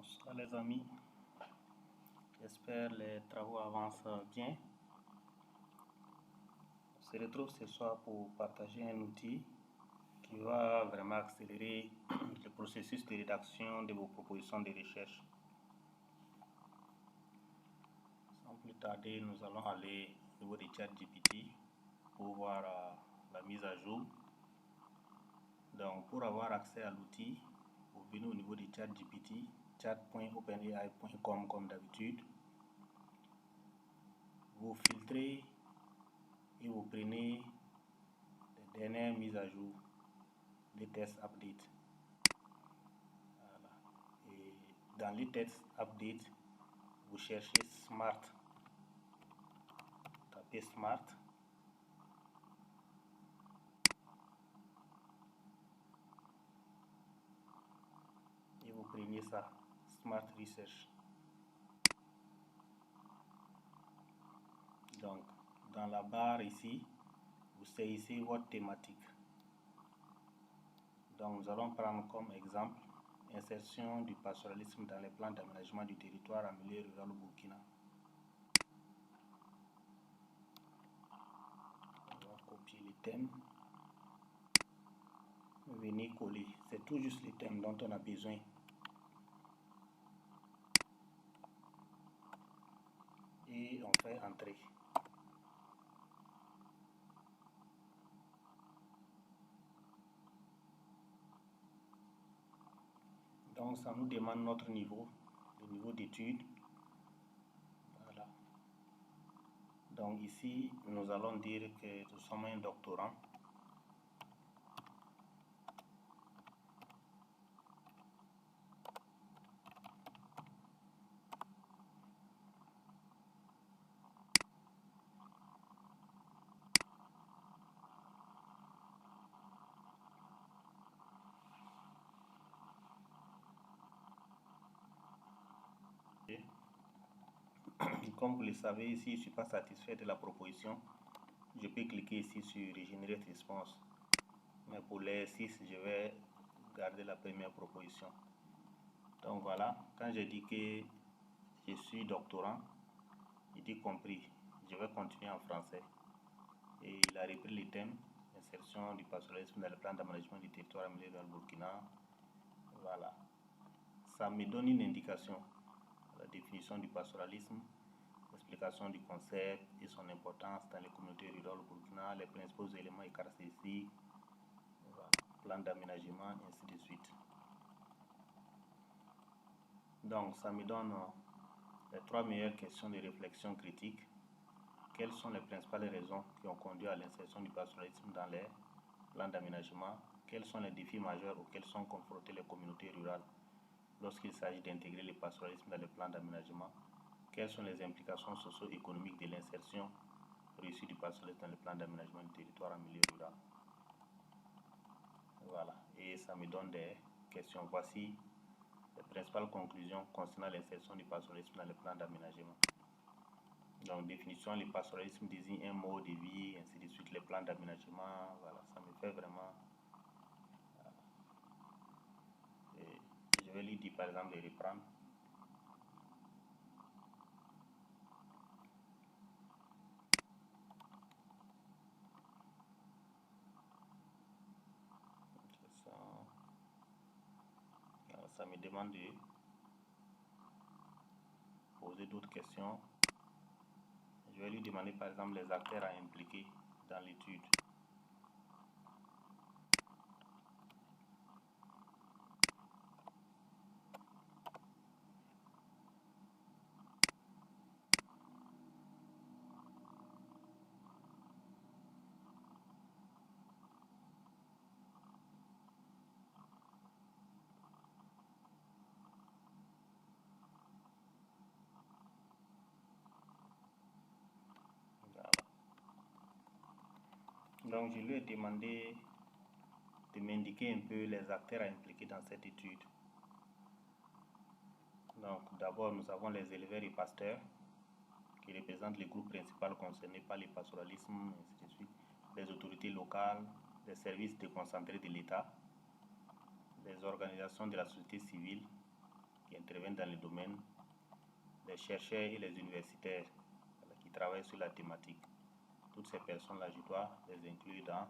Bonsoir les amis, j'espère les travaux avancent bien. On se retrouve ce soir pour partager un outil qui va vraiment accélérer le processus de rédaction de vos propositions de recherche. Sans plus tarder, nous allons aller au niveau de ChatGPT pour voir la mise à jour. Donc pour avoir accès à l'outil, vous venez au niveau de ChatGPT, chat.openai.com comme d'habitude. Vous filtrez et vous prenez les dernières mises à jour des tests update. Voilà. Et dans les tests update, vous cherchez Smart. Tapez Smart. Et vous prenez ça, Smart Research. Donc, dans la barre ici, vous saisissez votre thématique. Donc, nous allons prendre comme exemple insertion du pastoralisme dans les plans d'aménagement du territoire en milieu rural au Burkina. On va copier les thèmes. Venez coller. C'est tout juste les thèmes dont on a besoin. Et on fait entrer. Donc ça nous demande notre niveau, le niveau d'étude. Voilà. Donc ici, nous allons dire que nous sommes un doctorant. Comme vous le savez, ici, je ne suis pas satisfait de la proposition. Je peux cliquer ici sur Regenerate Response. Mais pour les 6, je vais garder la première proposition. Donc voilà, quand je dis que je suis doctorant, il dit compris. Je vais continuer en français. Et il a repris les thèmes, insertion du pastoralisme dans le plan d'aménagement du territoire milieu dans le Burkina. Voilà. Ça me donne une indication. La définition du pastoralisme, l'explication du concept et son importance dans les communautés rurales au Burkina, les principaux éléments et caractéristiques, voilà, plan d'aménagement, et ainsi de suite. Donc, ça me donne les 3 meilleures questions de réflexion critique. Quelles sont les principales raisons qui ont conduit à l'insertion du pastoralisme dans les plans d'aménagement? Quels sont les défis majeurs auxquels sont confrontées les communautés rurales lorsqu'il s'agit d'intégrer le pastoralisme dans les plans d'aménagement? Quelles sont les implications socio-économiques de l'insertion réussie du pastoralisme dans le plan d'aménagement du territoire en milieu rural? Voilà, et ça me donne des questions. Voici les principales conclusions concernant l'insertion du pastoralisme dans le plan d'aménagement. Donc, définition, le pastoralisme désigne un mode de vie, ainsi de suite, les plans d'aménagement. Voilà, ça me fait vraiment. Voilà. Et je vais lui dire par exemple de reprendre. Ça me demande de poser d'autres questions. Je vais lui demander par exemple les acteurs à impliquer dans l'étude. Voilà. Donc je lui ai demandé de m'indiquer un peu les acteurs à impliquer dans cette étude. Donc d'abord nous avons les éleveurs et pasteurs qui représentent les groupes principaux concernés par le pastoralisme, ainsi de suite, les autorités locales, les services déconcentrés de l'État, les organisations de la société civile qui interviennent dans le domaine, les chercheurs et les universitaires qui travaillent sur la thématique. Toutes ces personnes-là, je dois les inclure dans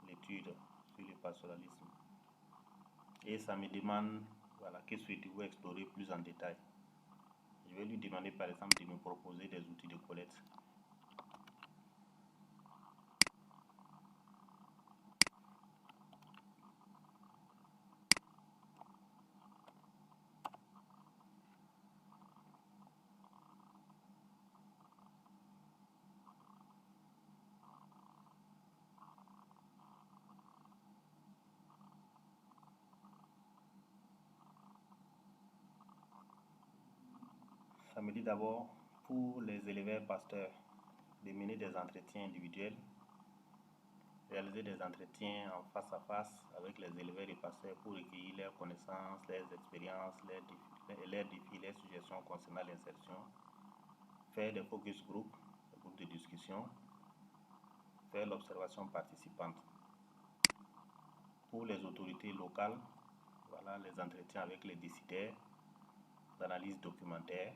l'étude sur le pastoralisme. Et ça me demande, voilà, que souhaitez-vous explorer plus en détail? Je vais lui demander par exemple de me proposer des outils de collecte. Ça me dit d'abord pour les éleveurs pasteurs de mener des entretiens individuels, réaliser des entretiens en face à face avec les éleveurs et pasteurs pour recueillir leurs connaissances, leurs expériences, leurs défis, leurs suggestions concernant l'insertion, faire des focus group, des groupes de discussion, faire l'observation participante. Pour les autorités locales, voilà les entretiens avec les décideurs, l'analyse documentaire.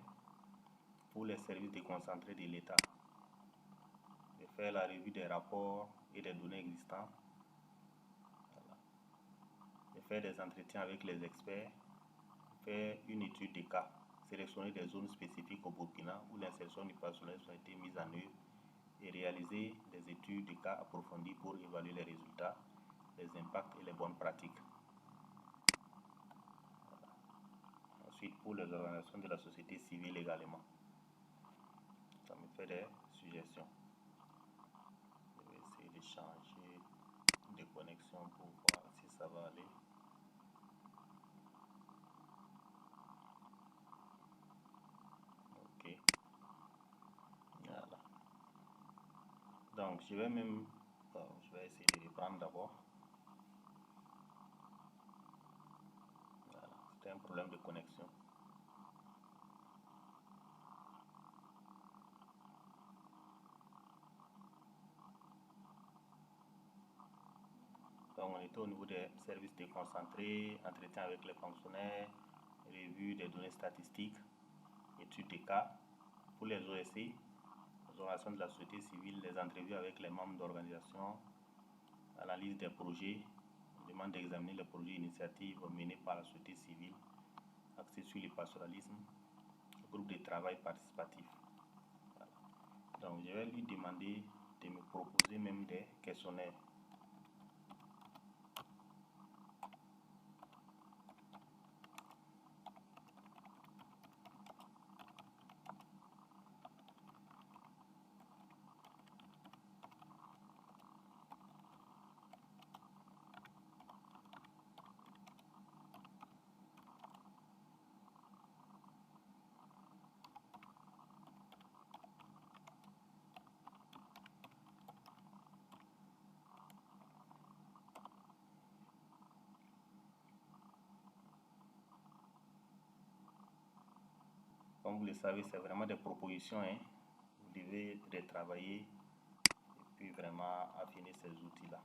Pour les services déconcentrés de l'État, de faire la revue des rapports et des données existantes, voilà. De faire des entretiens avec les experts, faire une étude des cas, sélectionner des zones spécifiques au Burkina où l'insertion du pastoralisme a été mise en œuvre et réaliser des études de cas approfondies pour évaluer les résultats, les impacts et les bonnes pratiques. Voilà. Ensuite, pour les organisations de la société civile également, ça me fait des suggestions. Je vais essayer de changer de connexion pour voir si ça va aller. Ok. Voilà. Donc, je vais essayer de reprendre d'abord. Voilà. C'était un problème de connexion. Donc, on était au niveau des services déconcentrés, entretien avec les fonctionnaires, revue des données statistiques, études des cas. Pour les OSC, les organisations de la société civile, les entrevues avec les membres d'organisations, analyse des projets, on demande d'examiner les projets initiatives menées par la société civile, axés sur le pastoralisme, groupe de travail participatif. Voilà. Donc, je vais lui demander de me proposer même des questionnaires. Comme vous le savez, c'est vraiment des propositions, hein. Vous devez retravailler et puis vraiment affiner ces outils-là.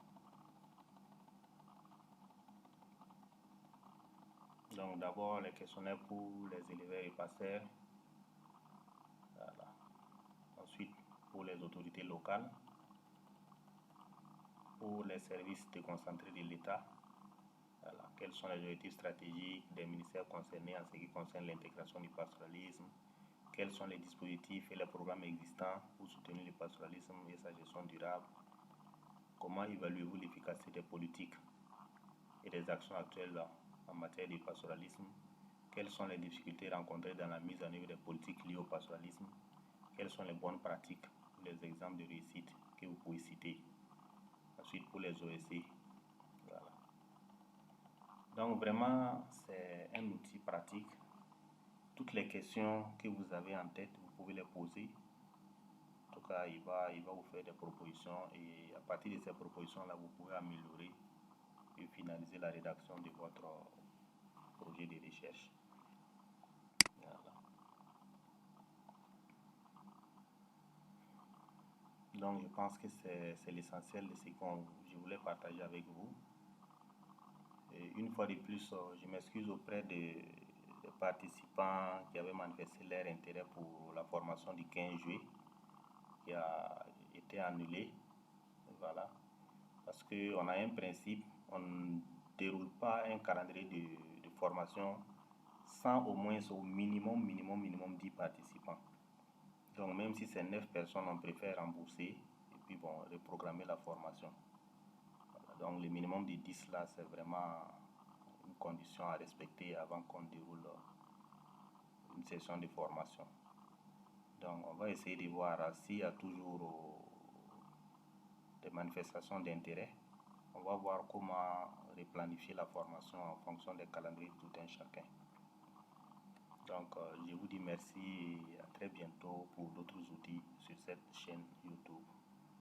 Donc d'abord les questionnaires pour les éleveurs et pasteurs. Voilà. Ensuite pour les autorités locales, pour les services déconcentrés de l'État. Voilà. Quels sont les objectifs stratégiques des ministères concernés en ce qui concerne l'intégration du pastoralisme? Quels sont les dispositifs et les programmes existants pour soutenir le pastoralisme et sa gestion durable? Comment évaluez-vous l'efficacité des politiques et des actions actuelles en matière de pastoralisme? Quelles sont les difficultés rencontrées dans la mise en œuvre des politiques liées au pastoralisme? Quelles sont les bonnes pratiques, les exemples de réussite que vous pouvez citer? Ensuite, pour les OSC, voilà. Donc, vraiment, c'est un outil pratique. Toutes les questions que vous avez en tête, vous pouvez les poser. En tout cas, il va vous faire des propositions et à partir de ces propositions-là, vous pouvez améliorer et finaliser la rédaction de votre projet de recherche. Voilà. Donc, je pense que c'est l'essentiel de ce que je voulais partager avec vous. Et une fois de plus, je m'excuse auprès des participants qui avaient manifesté leur intérêt pour la formation du 15 juillet qui a été annulée. Voilà. Parce qu'on a un principe, on ne déroule pas un calendrier de formation sans au moins au minimum 10 participants. Donc même si c'est 9 personnes, on préfère rembourser et puis bon, reprogrammer la formation. Voilà. Donc le minimum de 10 là, c'est vraiment une condition à respecter avant qu'on déroule une session de formation. Donc on va essayer de voir s'il y a toujours des manifestations d'intérêt. On va voir comment replanifier la formation en fonction des calendriers de tout un chacun. Donc, je vous dis merci et à très bientôt pour d'autres outils sur cette chaîne YouTube.